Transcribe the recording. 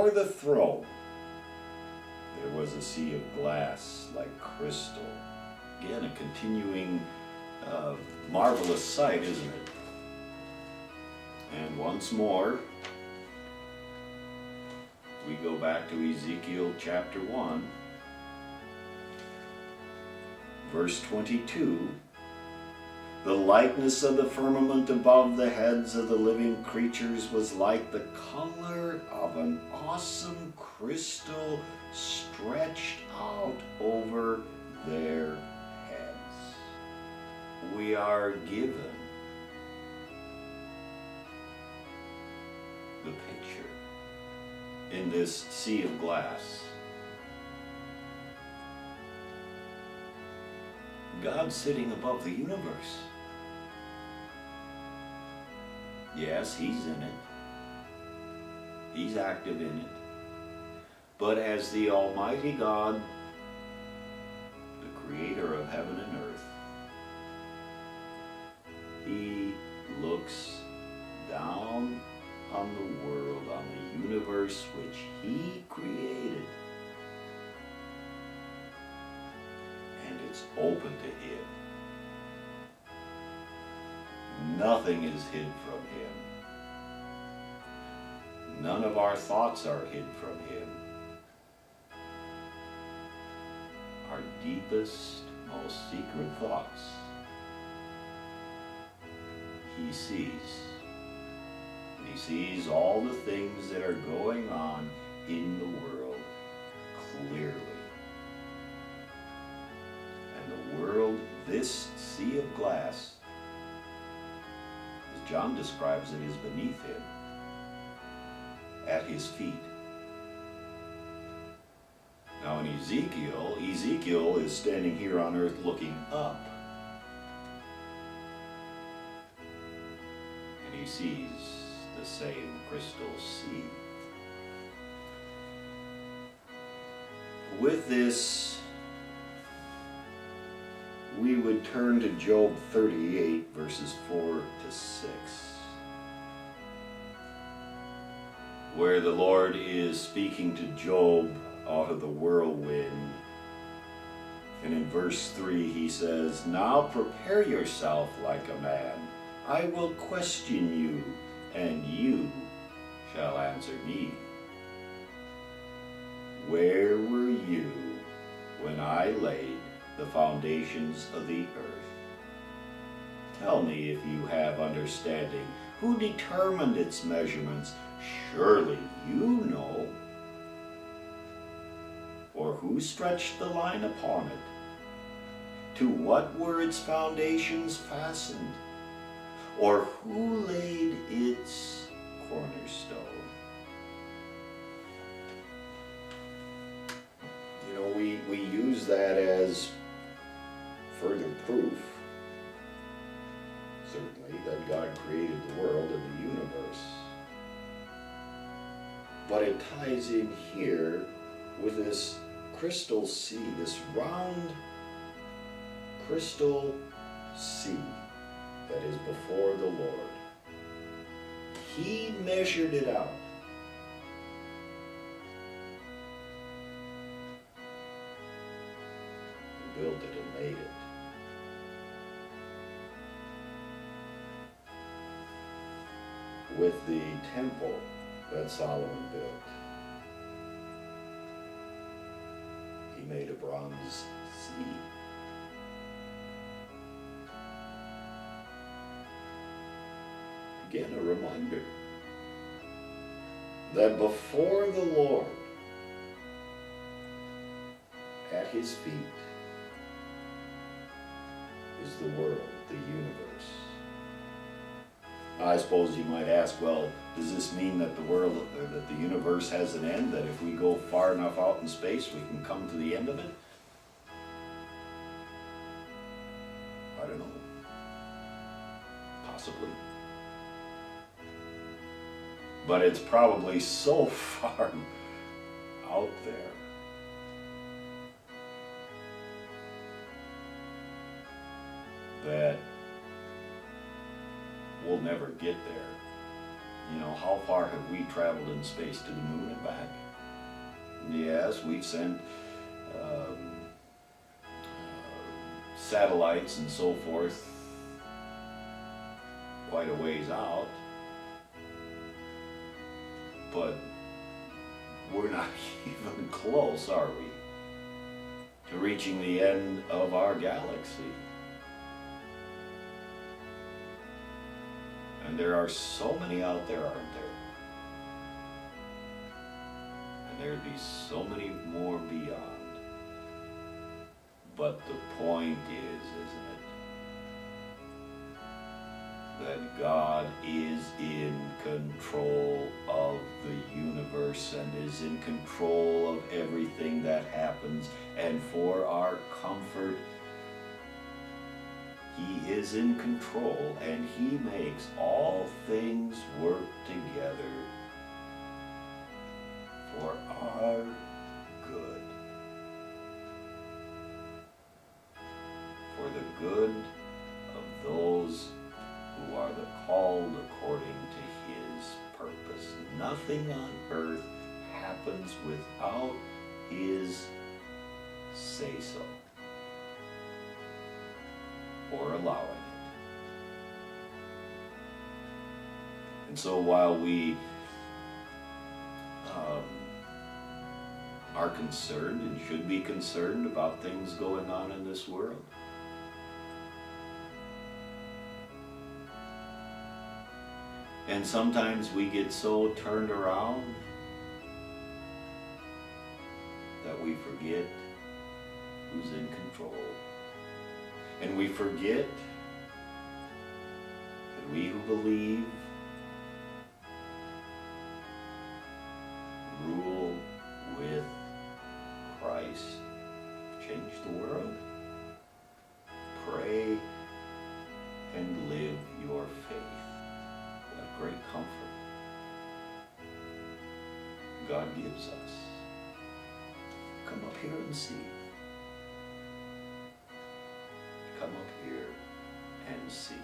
before the throne there was a sea of glass like crystal. Again, a continuing marvelous sight, isn't it? And once more, we go back to Ezekiel chapter 1, verse 22. The likeness of the firmament above the heads of the living creatures was like the color of an awesome crystal stretched out over their heads. We are given the picture in this sea of glass. God sitting above the universe. Yes, He's in it. He's active in it. But as the Almighty God, the creator of heaven and earth, He looks down on the world, on the universe which He created. And it's open to Him. Nothing is hid from Him. None of our thoughts are hid from Him. Our deepest, most secret thoughts, He sees. And He sees all the things that are going on in the world clearly. And the world, this sea of glass, as John describes it, is beneath Him, at His feet. Now in Ezekiel is standing here on earth looking up. And he sees the same crystal sea. With this, we would turn to Job 38, verses 4 to 6, where the Lord is speaking to Job out of the whirlwind. And in verse 3 He says, "Now prepare yourself like a man. I will question you, and you shall answer me. Where were you when I laid the foundations of the earth? Tell me if you have understanding. Who determined its measurements? Surely you know. Or who stretched the line upon it? To what were its foundations fastened? Or who laid its cornerstone?" You know, we use that as further proof, certainly, that God created the world and the universe. But it ties in here with this crystal sea, this round crystal sea that is before the Lord. He measured it out. And built it and made it. With the temple that Solomon built, he made a bronze sea. Again, a reminder that before the Lord, at His feet, is the world, the universe. I suppose you might ask, well, does this mean that the world, or that the universe has an end, that if we go far enough out in space we can come to the end of it? I don't know. Possibly. But it's probably so far out there that we'll never get there. You know, how far have we traveled in space to the moon and back? back. Yes, we sent satellites and so forth quite a ways out, but we're not even close, are we, to reaching the end of our galaxy. And there are so many out there, aren't there? And there'd be so many more beyond. But the point is, isn't it, that God is in control of the universe and is in control of everything that happens, and for our comfort, He is in control, and He makes all things work together for our good. For the good of those who are the called according to His purpose. Nothing on earth happens without His say-so, or allowing it. And so while we are concerned and should be concerned about things going on in this world, and sometimes we get so turned around that we forget who's in control. And we forget that we who believe rule with Christ. Change the world. Pray and live your faith. What great comfort God gives us. Come up here and see. Come up here and see.